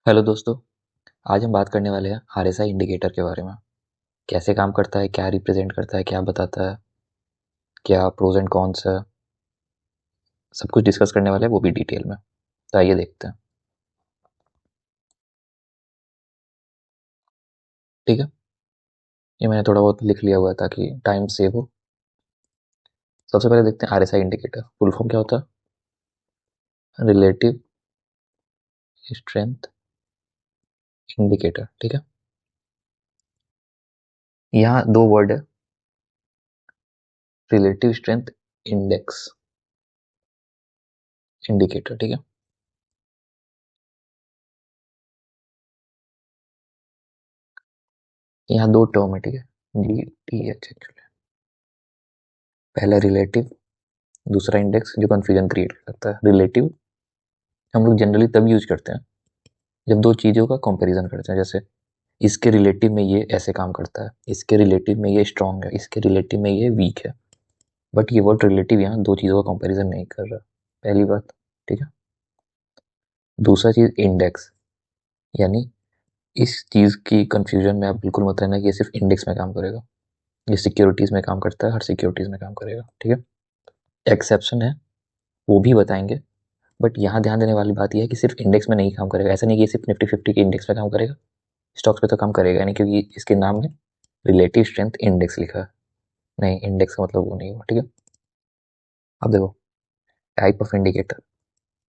Hello दोस्तों। आज हम बात करने वाले हैं आरएसआई इंडिकेटर के बारे में। कैसे काम करता है, क्या रिप्रेजेंट करता है, क्या बताता है, क्या प्रोज एंड कॉन्स है, सब कुछ डिस्कस करने वाले हैं, वो भी डिटेल में। तो आइए देखते हैं। ठीक है, ये मैंने थोड़ा बहुत लिख लिया हुआ है ताकि टाइम सेव हो। सबसे पहले देखते हैं आरएसआई इंडिकेटर फुल फॉर्म क्या होता है। Relative strength indicator. ठीक है, यहाँ दो वर्ड है, रिलेटिव स्ट्रेंथ इंडेक्स इंडिकेटर। ठीक है, यहाँ दो टर्म है। ठीक है, GTH एक्चुअली। पहला रिलेटिव, दूसरा इंडेक्स, जो कंफ्यूजन क्रिएट करता है। रिलेटिव हम लोग जनरली तब यूज करते हैं जब दो चीज़ों का कंपैरिजन करते हैं। जैसे इसके रिलेटिव में ये ऐसे काम करता है, इसके रिलेटिव में ये स्ट्रांग है, इसके रिलेटिव में ये वीक है। बट ये वर्ड रिलेटिव यहाँ दो चीज़ों का कंपैरिजन नहीं कर रहा, पहली बात। ठीक है, दूसरा चीज़ इंडेक्स, यानी इस चीज़ की कंफ्यूजन में आप बिल्कुल मत रहना कि ये सिर्फ इंडेक्स में काम करेगा। ये सिक्योरिटीज़ में काम करता है, हर सिक्योरिटीज़ में काम करेगा। ठीक है, एक्सेप्शन है, वो भी बताएंगे। बट यहाँ ध्यान देने वाली बात यह है कि सिर्फ इंडेक्स में नहीं काम करेगा। ऐसा नहीं कि ये सिर्फ निफ्टी 50 के इंडेक्स में काम करेगा, स्टॉक्स पे तो काम करेगा नहीं, क्योंकि इसके नाम में रिलेटिव स्ट्रेंथ इंडेक्स लिखा है। नहीं, इंडेक्स का मतलब वो नहीं हुआ। ठीक है, अब देखो टाइप ऑफ इंडिकेटर।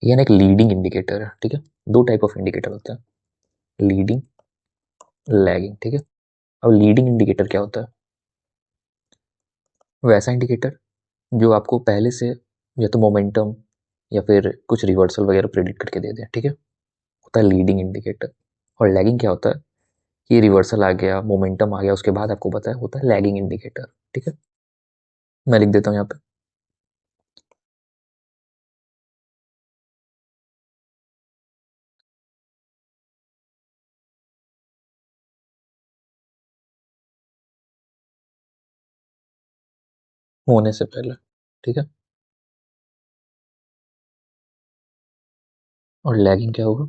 ये ना एक लीडिंग इंडिकेटर है। ठीक है, दो टाइप ऑफ इंडिकेटर होते हैं, लीडिंग, लैगिंग। ठीक है, अब लीडिंग इंडिकेटर क्या होता है? वैसा इंडिकेटर जो आपको पहले से या तो मोमेंटम या फिर कुछ रिवर्सल वगैरह प्रेडिक्ट करके दे दे। ठीक है, होता है लीडिंग इंडिकेटर। और लैगिंग क्या होता है कि रिवर्सल आ गया, मोमेंटम आ गया, उसके बाद आपको पता है, होता है लैगिंग इंडिकेटर। ठीक है, मैं लिख देता हूँ यहाँ पे। होने से पहले। ठीक है, और लैगिंग क्या होगा?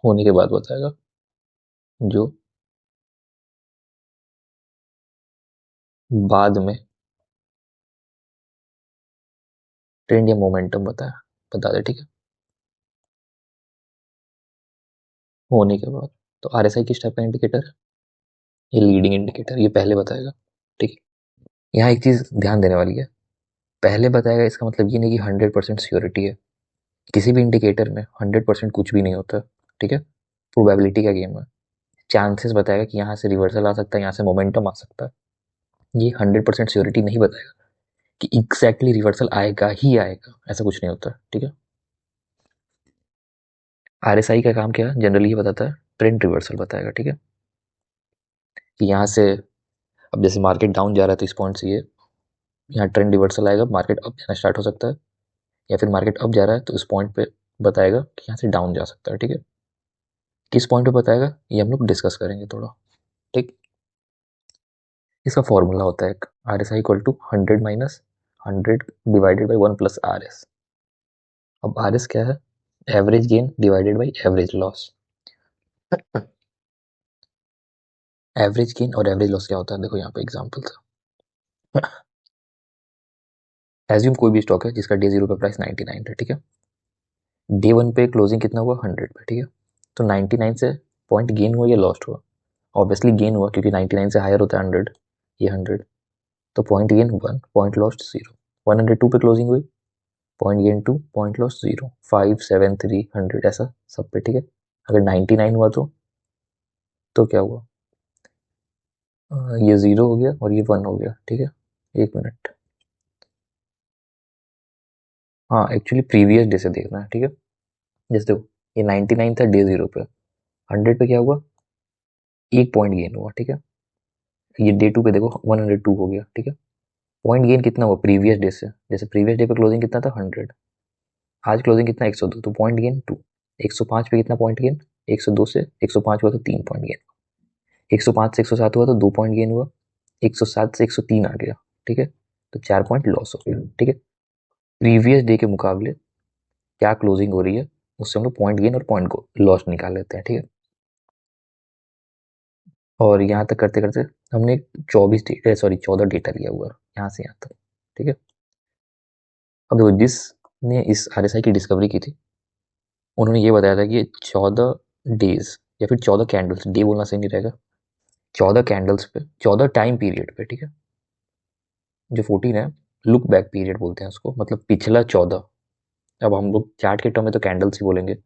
होने के बाद बताएगा, जो बाद में ट्रेंड या मोमेंटम बता दे। ठीक है, होने के बाद। तो आरएसआई किस टाइप का इंडिकेटर है? ये लीडिंग इंडिकेटर, ये पहले बताएगा। ठीक है, यहाँ एक चीज ध्यान देने वाली है, पहले बताएगा इसका मतलब ये नहीं कि 100% श्योरिटी है। किसी भी इंडिकेटर में 100% कुछ भी नहीं होता। ठीक है, प्रोबेबिलिटी का गेम है। चांसेस बताएगा कि यहाँ से रिवर्सल आ सकता है, यहाँ से मोमेंटम आ सकता है। ये 100% श्योरिटी नहीं बताएगा कि एग्जैक्टली रिवर्सल आएगा ही आएगा, ऐसा कुछ नहीं होता। ठीक है, आरएसआई का काम क्या है? जनरली ये बताता है ट्रेंड रिवर्सल बताएगा। ठीक है, कि यहाँ से अब जैसे मार्केट डाउन जा रहा है तो इस पॉइंट से ये यहाँ ट्रेंड रिवर्सल आएगा, मार्केट अप जाना स्टार्ट हो सकता है। या फिर मार्केट अप जा रहा है तो इस पॉइंट पे बताएगा कि यहाँ से डाउन जा सकता है। ठीक है, किस पॉइंट पे बताएगा ये हम लोग डिस्कस करेंगे थोड़ा। ठीक, इसका फॉर्मूला होता है R S I equal to 100 minus 100 divided by 1 plus R S. अब आर एस क्या है? Average gain divided by average loss. Average gain और एवरेज लॉस क्या होता है? देखो यहाँ पे एग्जाम्पल था। एज्यूम कोई भी स्टॉक है जिसका डे जीरो पे प्राइस 99 है। ठीक है, डे वन पे क्लोजिंग कितना हुआ? 100 पे। ठीक है, तो 99 से पॉइंट गेन हुआ या लॉस्ट हुआ? ऑब्वियसली गेन हुआ, क्योंकि 99 से हायर होता है 100, ये 100। तो पॉइंट गेन 1, पॉइंट लॉस्ट 0। 102 पे क्लोजिंग हुई, पॉइंट गेन 2, पॉइंट लॉस 0, 5, 7, 3, 100, ऐसा सब पे। ठीक है, अगर 99 हुआ तो क्या हुआ? ये 0 हो गया और ये 1 हो गया। ठीक है, एक मिनट। हाँ, एक्चुअली प्रीवियस डे से देखना है। ठीक है, जैसे देखो ये 99 था डे जीरो पे, 100 पे क्या हुआ? एक पॉइंट गेन हुआ। ठीक है, ये डे टू पे देखो 102 हो गया। ठीक है, पॉइंट गेन कितना हुआ प्रीवियस डे से? जैसे प्रीवियस डे पे क्लोजिंग कितना था? 100, आज क्लोजिंग कितना? 102, तो पॉइंट गेन 2। 105 पे कितना पॉइंट गेन? 102 से 105 हुआ तो 3 पॉइंट गेन। 105 से 107 हुआ तो 2 पॉइंट गेन हुआ। 107 से 103 आ गया। ठीक है, तो 4 पॉइंट लॉस हो गया। ठीक है, प्रीवियस डे के मुकाबले क्या क्लोजिंग हो रही है, उससे हम लोग पॉइंट गेन और पॉइंट को लॉस निकाल लेते हैं। ठीक है, और यहाँ तक करते करते हमने 14 डेटा लिया हुआ है यहाँ से यहाँ तक, ठीक है। अब देखो जिसने इस RSI की डिस्कवरी की थी उन्होंने ये बताया था कि 14 डेज या फिर 14 कैंडल्स, डे बोलना सही नहीं रहेगा, 14 कैंडल्स पे 14 टाइम पीरियड पे, ठीक है। जो 14 है लुक बैक पीरियड बोलते हैं उसको, मतलब पिछला 14। अब हम लोग चार्ट के टर्म में तो कैंडल्स ही बोलेंगे।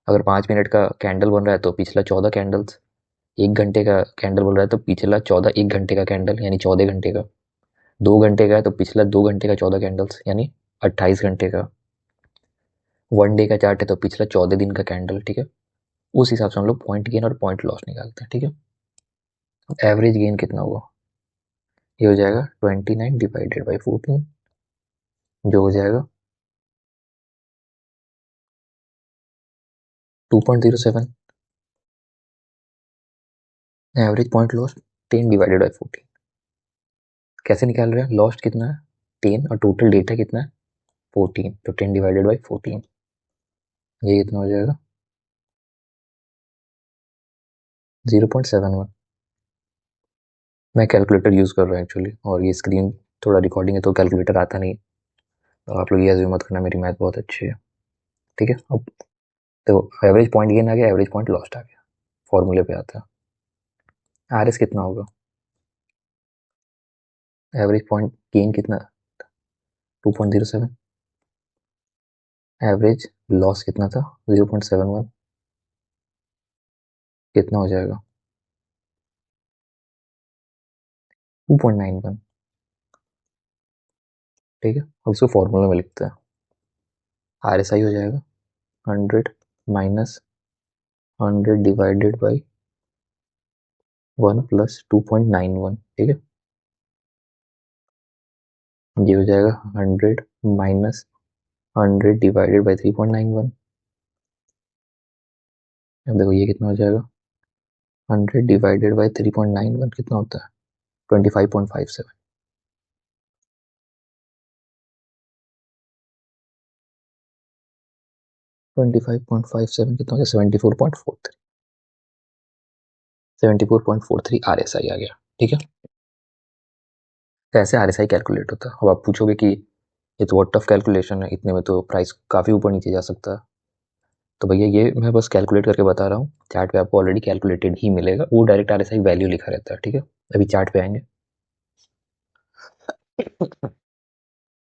अगर 5 मिनट का कैंडल बन रहा है तो पिछला 14 कैंडल्स, 1 घंटे का कैंडल बन रहा है तो पिछला 1 घंटे का कैंडल यानी 14 घंटे का, 2 घंटे का है तो पिछला 2 घंटे का 14 कैंडल्स यानी 28 घंटे का, 1 डे का चार्ट है तो पिछला 14 दिन का कैंडल, ठीक है। उस हिसाब से हम लोग पॉइंट गेन और पॉइंट लॉस निकालते हैं, ठीक है। एवरेज गेन कितना हुआ, ये हो जाएगा 29 डिवाइडेड बाई 14, जो हो जाएगा 2.07। Average point loss 10 divided by 14। कैसे निकाल रहे हैं, लॉस्ट कितना है 10 और टोटल डेटा कितना है 14, तो 10 डिवाइडेड बाई 14 ये कितना हो जाएगा 0.71। मैं कैलकुलेटर यूज़ कर रहा हूँ एक्चुअली, और ये स्क्रीन थोड़ा रिकॉर्डिंग है तो कैलकुलेटर आता नहीं, तो आप लोग ये अज्यूम मत करना मेरी मैथ बहुत अच्छी है, ठीक है। अब देखो एवरेज पॉइंट गेन आ गया, एवरेज पॉइंट लॉस्ट आ गया, फॉर्मूले पे आता है। RS कितना होगा, एवरेज पॉइंट गेन कितना 2.07, एवरेज लॉस कितना था 0.71, कितना हो जाएगा 2.91, ठीक है। अब इसको फॉर्मूला में लिखते हैं। RSI हो जाएगा 100 माइनस 100 डिवाइडेड बाई 1 प्लस 2.91, ठीक है। ये हो जाएगा 100 माइनस 100 डिवाइडेड बाई 3.91। अब देखो ये कितना हो जाएगा 100 डिवाइडेड बाई 3.91 कितना होता है 25.57। 25.57 कितना हो गया 74.43, 74.43 RSI आ गया, ठीक है। तो ऐसे RSI कैलकुलेट होता है। अब आप पूछोगे कि ये तो बहुत टफ कैलकुलेशन है, इतने में तो प्राइस काफ़ी ऊपर नीचे जा सकता है। तो भैया ये मैं बस कैलकुलेट करके बता रहा हूँ, चार्ट पे आपको ऑलरेडी कैलकुलेटेड ही मिलेगा, वो डायरेक्ट RSI वैल्यू लिखा रहता है, ठीक है। अभी चार्ट पे आएंगे,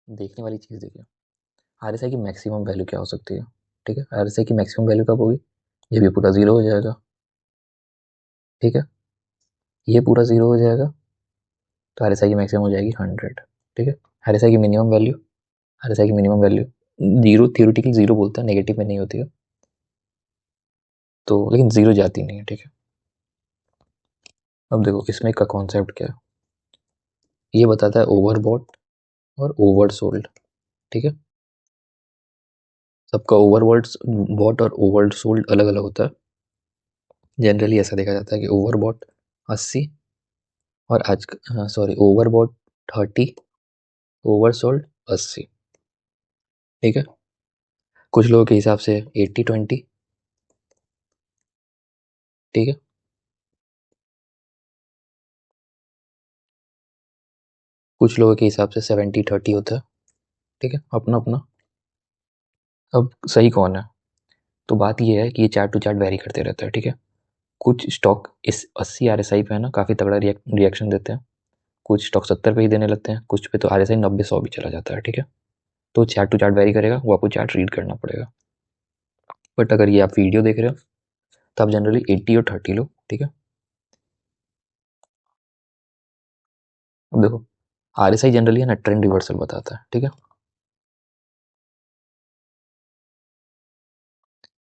देखने वाली चीज़ देखिए, RSI की मैक्सिमम वैल्यू क्या हो सकती है, ठीक है। RSI की मैक्सिमम वैल्यू कब होगी, ये भी पूरा जीरो हो जाएगा, ठीक है। ये पूरा जीरो हो जाएगा तो RSI की मैक्सिमम हो जाएगी 100, ठीक है। RSI की मिनिमम वैल्यू, RSI की minimum value zero, theoretically zero बोलते हैं, नेगेटिव में नहीं होती है, तो लेकिन जीरो जाती नहीं है, ठीक है। अब देखो इसमें का कॉन्सेप्ट क्या है, ये बताता है ओवरबॉट और ओवरसोल्ड, ठीक है। सबका ओवरबॉट बॉट और ओवरसोल्ड अलग अलग होता है। जनरली ऐसा देखा जाता है कि ओवरबॉट 80 और आज सॉरी ओवरबॉट 30, ओवरसोल्ड 80, ठीक है। कुछ लोगों के हिसाब से 80-20, ठीक है। कुछ लोगों के हिसाब से 70-30 होता है, ठीक है, अपना अपना। अब सही कौन है, तो बात ये है कि ये चार्ट टू चार्ट वेरी करते रहता है, ठीक है। कुछ स्टॉक इस 80 RSI पे है ना काफ़ी तगड़ा रिएक्शन देते हैं, कुछ स्टॉक 70 पे ही देने लगते हैं, कुछ पे तो RSI 90-100 भी चला जाता है, ठीक है। तो चार्ट टू चार्ट वेरी करेगा, वो आपको चार्ट रीड करना पड़ेगा। बट अगर ये आप वीडियो देख रहे हो तो आप जनरली 80 और 30 लो, ठीक है। अब देखो RSI जनरली है ना ट्रेंड रिवर्सल बताता है, ठीक है।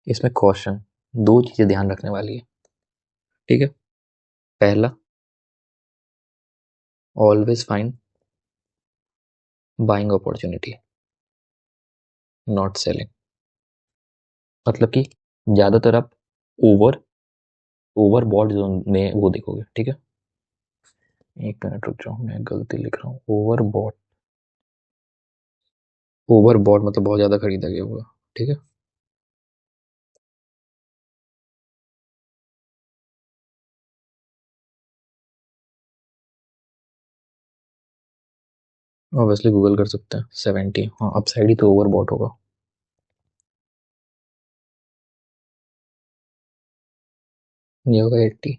इसमें कॉशन, दो चीज़ें ध्यान रखने वाली है, ठीक है। पहला, always find buying opportunity, not selling. मतलब कि ज़्यादातर आप ओवर ओवर बॉट जोन में वो देखोगे, ठीक है। एक मिनट रुक जाओ, मैं गलती लिख रहा हूँ, ओवर बॉट, ओवर बॉट मतलब बहुत ज़्यादा खरीदा गया होगा, ठीक है। ऑब्वियसली गूगल कर सकते हैं। 70, हाँ अपसाइड ही तो ओवरबॉट होगा। ये होगा 80,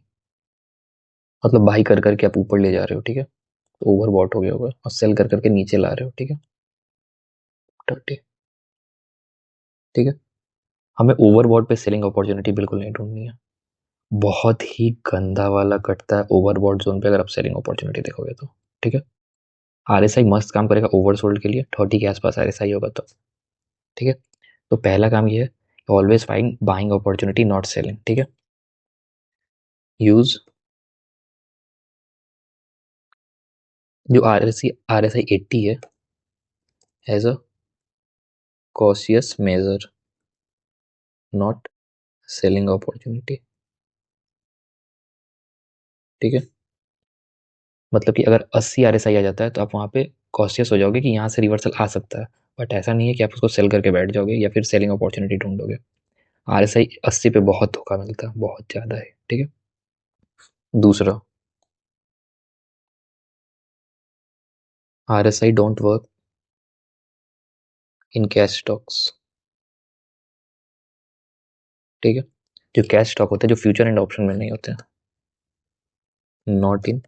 मतलब बाई कर करके आप ऊपर ले जा रहे हो, ठीक है, तो ओवरबॉट हो गया होगा, और सेल कर करके नीचे ला रहे हो, ठीक है, 30, ठीक है। हमें ओवरबॉट पे सेलिंग अपॉर्चुनिटी बिल्कुल नहीं ढूंढनी है। बहुत ही गंदा वाला कटता है ओवरबॉट जोन पे अगर आप सेलिंग अपॉर्चुनिटी देखोगे तो, ठीक है। आरएसआई मस्त काम करेगा ओवरसोल्ड के लिए, 30 के आसपास आरएसआई होगा तो, ठीक है। तो पहला काम ये है, always find buying opportunity not selling, ठीक है। यूज जो आरएसआई 80 है as a cautious measure, not selling opportunity, ठीक है। मतलब कि अगर 80 आरएसआई आ जाता है तो आप वहाँ पे कॉशियस हो जाओगे कि यहाँ से रिवर्सल आ सकता है, बट ऐसा नहीं है कि आप उसको सेल करके बैठ जाओगे या फिर सेलिंग अपॉर्चुनिटी ढूंढोगे। आरएसआई 80 पे बहुत धोखा मिलता है, बहुत ज़्यादा है, ठीक है। दूसरा, RSI don't work in cash stocks, ठीक है। जो कैश स्टॉक होते हैं जो फ्यूचर एंड ऑप्शन में नहीं होते हैं, नॉट इन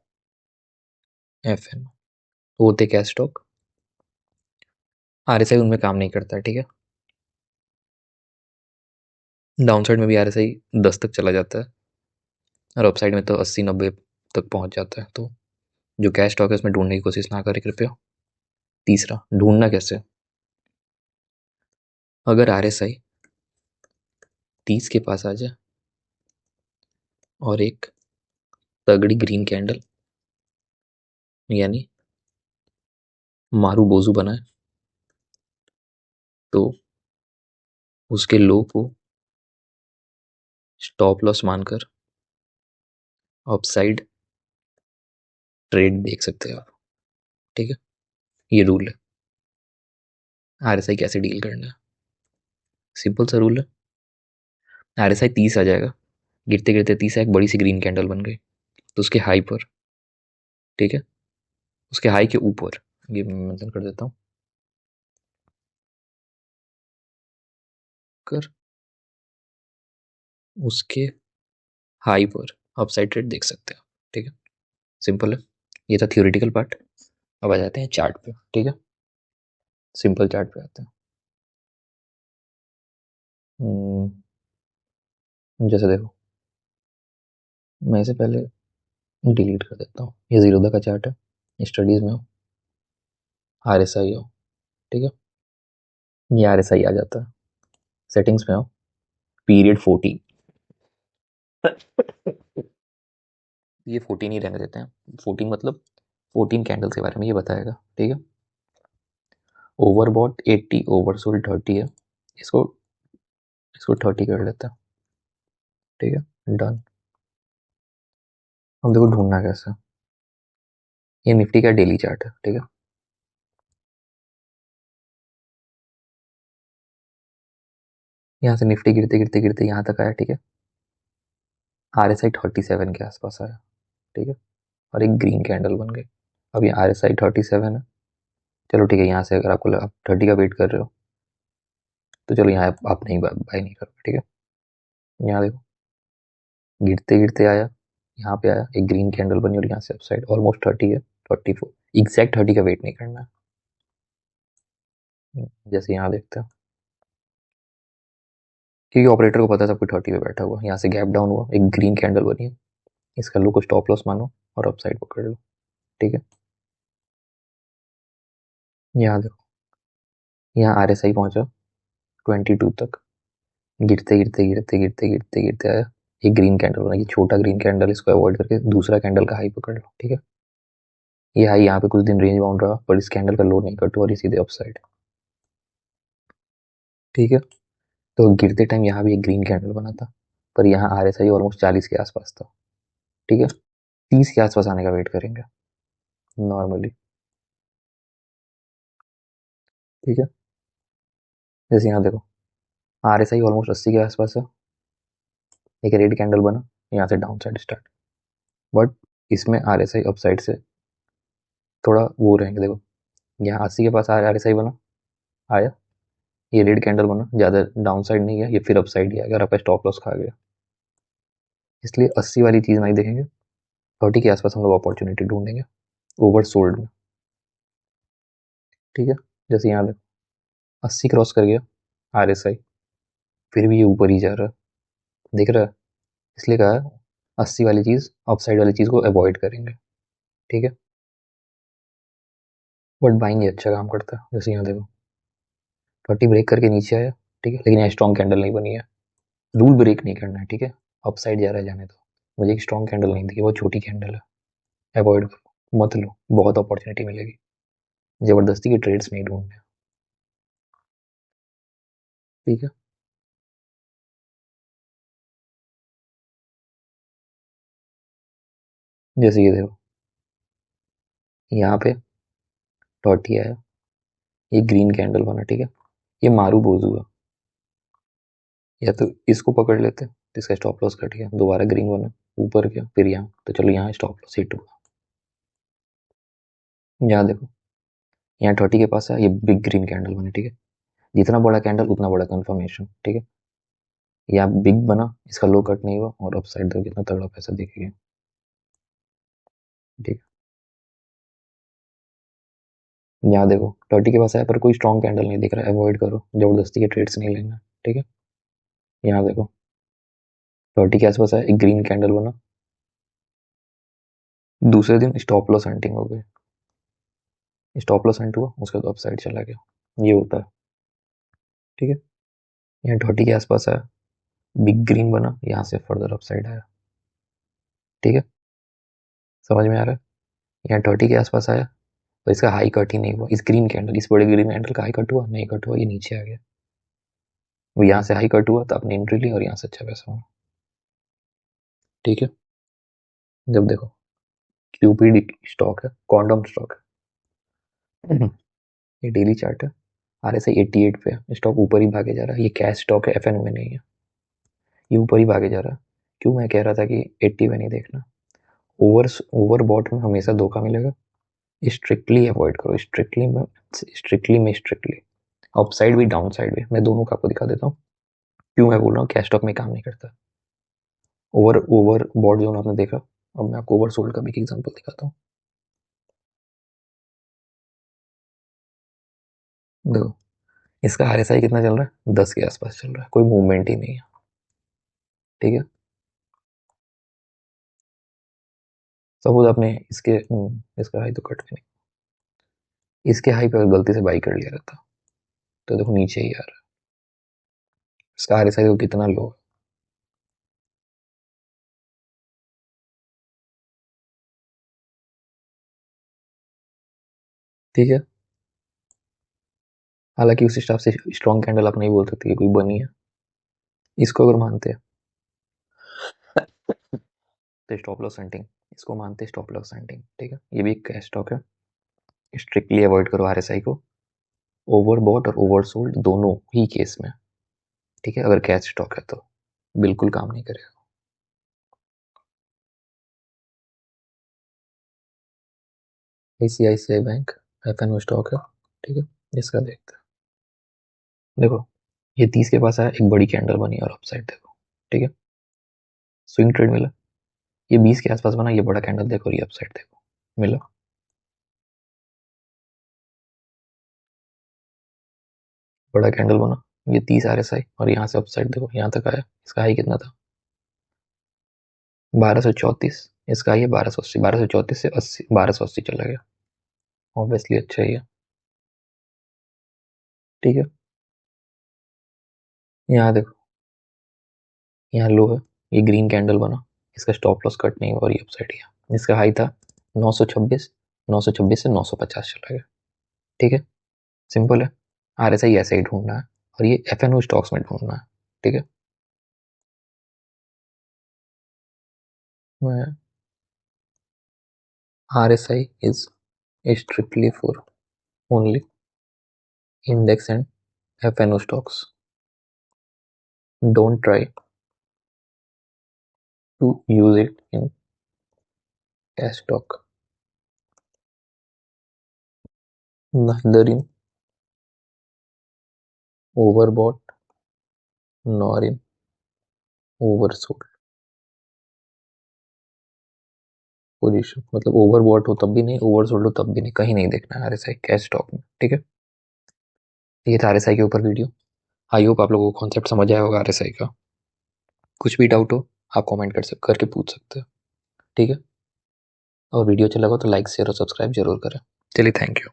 एफएन, होते कैश स्टॉक, आरएसआई उनमें काम नहीं करता है, ठीक है। डाउन साइड में भी आरएसआई 10 तक चला जाता है, और अपसाइड में तो 80-90 तक पहुंच जाता है। तो जो कैश स्टॉक है उसमें ढूंढने की कोशिश ना करें कृपया। तीसरा, ढूंढना कैसे, अगर आरएसआई 30 के पास आ जाए और एक तगड़ी ग्रीन कैंडल यानी मारू बोजू बनाए, तो उसके लो को स्टॉप लॉस मानकर अपसाइड ट्रेड देख सकते हैं आप, ठीक है। ये रूल है, आरएसआई कैसे डील करना है, सिंपल सा रूल है। आरएसआई 30 आ जाएगा, गिरते गिरते 30 एक बड़ी सी ग्रीन कैंडल बन गई, तो उसके हाई पर, ठीक है, उसके हाई के ऊपर, ये मैं मेंशन कर देता हूँ, कर उसके हाई पर अपसाइड ट्रेड देख सकते हैं, ठीक है। सिंपल है, ये था थियोरिटिकल पार्ट। अब आ जाते हैं चार्ट पे, ठीक है, सिंपल चार्ट पे आते हैं। जैसे देखो, मैं इसे पहले डिलीट कर देता हूँ। ये जीरोधा का चार्ट है, स्टडीज में हो, आरएसआई हो, ठीक है। ये आरएसआई आ जाता है, सेटिंग्स में हो, पीरियड 14, ये 14 ही रहने देते हैं। 14 मतलब 14 कैंडल्स के बारे में ये बताएगा, ठीक है। ओवरबॉट 80, ओवरसोल्ड 30 है, इसको इसको 30 कर लेते हैं, ठीक है, डन। अब देखो ढूंढना कैसे, ये निफ्टी का डेली चार्ट है, ठीक है। यहाँ से निफ्टी गिरते गिरते गिरते यहाँ तक आया, ठीक है। आरएसआई 37 के आसपास आया, ठीक है, और एक ग्रीन कैंडल बन गई। अब ये आरएसआई 37 है, चलो ठीक है, यहाँ से अगर आपको आप 30 का वेट कर रहे हो तो चलो यहाँ आप नहीं बाय नहीं करोगे, ठीक है। यहाँ देखो, गिरते गिरते आया, यहाँ पे आया, एक ग्रीन कैंडल बनी और यहाँ से अपसाइड ऑलमोस्ट 30 है, 34, एग्जैक्ट 30 का वेट नहीं करना है। जैसे यहाँ देखते हैं, क्योंकि ऑपरेटर को पता है सब कुछ 30 पे बैठा हुआ, यहाँ से गैप डाउन हुआ, एक ग्रीन कैंडल बनी है, इसका लो को स्टॉप लॉस मानो और अपसाइड पकड़ लो, ठीक है। यहाँ देखो, यहाँ आरएसआई पहुंचा 22 तक, गिरते गिरते गिरते गिरते गिरते गिरते आया, एक ग्रीन कैंडल बना, ये छोटा ग्रीन कैंडल, इसको अवॉइड करके दूसरा कैंडल का हाई पकड़ लो, ठीक है। ये हाई यहाँ पे कुछ दिन रेंज बाउंड रहा, पर इस कैंडल का लो नहीं कट और ये सीधे अपसाइड, ठीक है। तो गिरते टाइम यहाँ भी एक ग्रीन कैंडल बना था, पर यहाँ आरएसआई ऑलमोस्ट 40 के आसपास था, ठीक है। 30 के आसपास आने का वेट करेंगे नॉर्मली, ठीक है। जैसे यहाँ देखो, आरएसआई ऑलमोस्ट 80 के आसपास है, एक रेड कैंडल बना, यहाँ से डाउन साइड स्टार्ट, बट इसमें आरएसआई अपसाइड से थोड़ा वो रहेंगे, देखो यहाँ 80 के पास RSI बना, आया, ये रेड कैंडल बना, ज़्यादा डाउन साइड नहीं गया, ये फिर अप साइड गया, अगर आपका स्टॉप लॉस खा गया, इसलिए 80 वाली चीज़ नहीं देखेंगे, 30 के आसपास हम लोग अपॉर्चुनिटी ढूंढेंगे ओवर सोल्ड में। ठीक है, जैसे यहाँ देखो 80 क्रॉस कर गया RSI, फिर भी ये ऊपर ही जा रहा है, दिख रहा है, इसलिए कहा 80 वाली चीज़, अपसाइड वाली चीज़ को अवॉइड करेंगे। ठीक है, बट बाइंग ये अच्छा काम करता है, जैसे यहाँ देखो 30 ब्रेक करके नीचे आया, ठीक है, लेकिन यहाँ स्ट्रॉन्ग कैंडल नहीं बनी है, रूल ब्रेक नहीं करना है, ठीक है, अपसाइड जा रहा है जाने दो, मुझे एक स्ट्रॉन्ग कैंडल नहीं दिखी, बहुत छोटी कैंडल है, अवॉइड करो, मत लो, बहुत अपॉर्चुनिटी मिलेगी, जबरदस्ती के ट्रेड्स नहीं ढूंढने। ठीक है, जैसे ये देखो यहाँ पे 30 आया, ये ग्रीन कैंडल बना, ठीक है, ये मारू बोझू है, या तो इसको पकड़ लेते, तो इसका स्टॉप लॉस कट गया, दोबारा ग्रीन बना, ऊपर गया, फिर यहाँ, तो चलो यहाँ स्टॉप लॉस हिट हुआ। यहाँ देखो यहाँ 30 के पास है, ये बिग ग्रीन कैंडल बने, ठीक है, जितना बड़ा कैंडल उतना बड़ा कंफर्मेशन, ठीक है, यहाँ बिग बना, इसका लो कट नहीं हुआ, और अपसाइड देखो कितना तगड़ा पैसा दिखेगा। ठीक है, यहाँ देखो 30 के पास है, पर कोई स्ट्रॉन्ग कैंडल नहीं दिख रहा है, अवॉइड करो, जबरदस्ती के ट्रेड्स नहीं लेना। ठीक है, यहाँ देखो 30 के आसपास है, एक ग्रीन कैंडल बना, दूसरे दिन स्टॉप लॉस हंटिंग हो गई, स्टॉप लॉस हंट हुआ, उसके बाद अपसाइड चला गया, ये होता है। ठीक है, यहाँ 30 के आसपास है, बिग ग्रीन बना, यहाँ से फर्दर अपसाइड आया। ठीक है, समझ में आ रहा है, यहाँ 30 के आसपास आया, और इसका हाई कट ही नहीं हुआ, इस ग्रीन कैंडल, इस बड़े ग्रीन कैंडल का हाई कट हुआ नहीं, कट हुआ, ये नीचे आ गया, वो यहाँ से हाई कट हुआ तो आपने एंट्री ली, और यहाँ से अच्छा पैसा हुआ। ठीक है, जब देखो QPD स्टॉक है, क्वांटम स्टॉक है, ये डेली चार्ट है, RSI 88 पे है, स्टॉक ऊपर ही भागे जा रहा है, ये कैश स्टॉक है, FN में नहीं है, ये ऊपर ही भागे जा रहा है। क्यों मैं कह रहा था कि 80 में नहीं देखना, ओवर ओवर बॉट में हमेशा धोखा मिलेगा, स्ट्रिक्टली अवॉइड करो, स्ट्रिक्टली अपसाइड भी डाउन साइड भी, मैं दोनों का आपको दिखा देता हूँ, क्यों मैं बोल रहा हूँ कैश स्टॉक में काम नहीं करता। ओवर ओवर बॉट जोन आपने देखा, अब मैं आपको ओवर सोल्ड का भी एक एग्जांपल दिखाता हूँ। देखो इसका RSI कितना चल रहा है, 10 के आसपास चल रहा है, कोई मूवमेंट ही नहीं है। ठीक है, सपोज आपने इसका हाई तो कट भी नहीं, इसके हाई पे गलती से बाई कर लिया रहता, तो देखो नीचे ही आ रहा है, इसका RSI तो कितना लो है। ठीक है, हालांकि उस हिसाब से स्ट्रॉन्ग कैंडल आप नहीं बोल सकते कि कोई बनी है, इसको अगर मानते हैं तो स्टॉप लॉस हंटिंग, इसको मानते हैं स्टॉप लॉस हंटिंग। ठीक है, ये भी एक कैश स्टॉक है, स्ट्रिक्टली अवॉइड करो RSI को, ओवर बॉट और ओवर सोल्ड दोनों ही केस में। ठीक है, अगर कैश स्टॉक है तो बिल्कुल काम नहीं करेगा। ICICI बैंक FN स्टॉक है, ठीक है, इसका देखते हैं। देखो ये 30 के पास आया, एक बड़ी कैंडल बनी और अपसाइड देखो। ठीक है, स्विंग ट्रेड मिला, ये 20 के आसपास बना, ये बड़ा कैंडल देखो, ये अपसाइड देखो, मिला, बड़ा कैंडल बना, ये 30 RSI, और यहाँ से अपसाइड देखो, यहाँ तक आया, इसका हाई कितना था, 1234, इसका हाई है 1280, 1234 से 80, 1280 चला गया, ऑब्वियसली अच्छा ही है। ठीक है, यहाँ देखो, यहाँ लो है, ये ग्रीन कैंडल बना, इसका स्टॉप लॉस कट नहीं हुआ, और ये अपसाइड गया, इसका हाई था 926, 926 से 950 चला गया। ठीक है, सिंपल है, RSI ऐसे ही ढूंढना है, और ये FNO स्टॉक्स में ढूंढना है। ठीक है, मैं RSI is strictly for only index and FNO stocks. Don't try to use it in cash stock. neither in overbought nor in oversold position, मतलब ओवरबॉट हो तब भी नहीं, ओवरसोल्ड हो तब भी नहीं, कहीं नहीं देखना है आरएसआई कैश स्टॉक में। ठीक है, ये था आरएसआई के ऊपर वीडियो। आई होप आप लोगों को कॉन्सेप्ट समझ आया होगा आरएसआई का। कुछ भी डाउट हो आप कमेंट करके पूछ सकते हो। ठीक है, और वीडियो अच्छा लगा तो लाइक शेयर और सब्सक्राइब जरूर करें। चलिए, थैंक यू।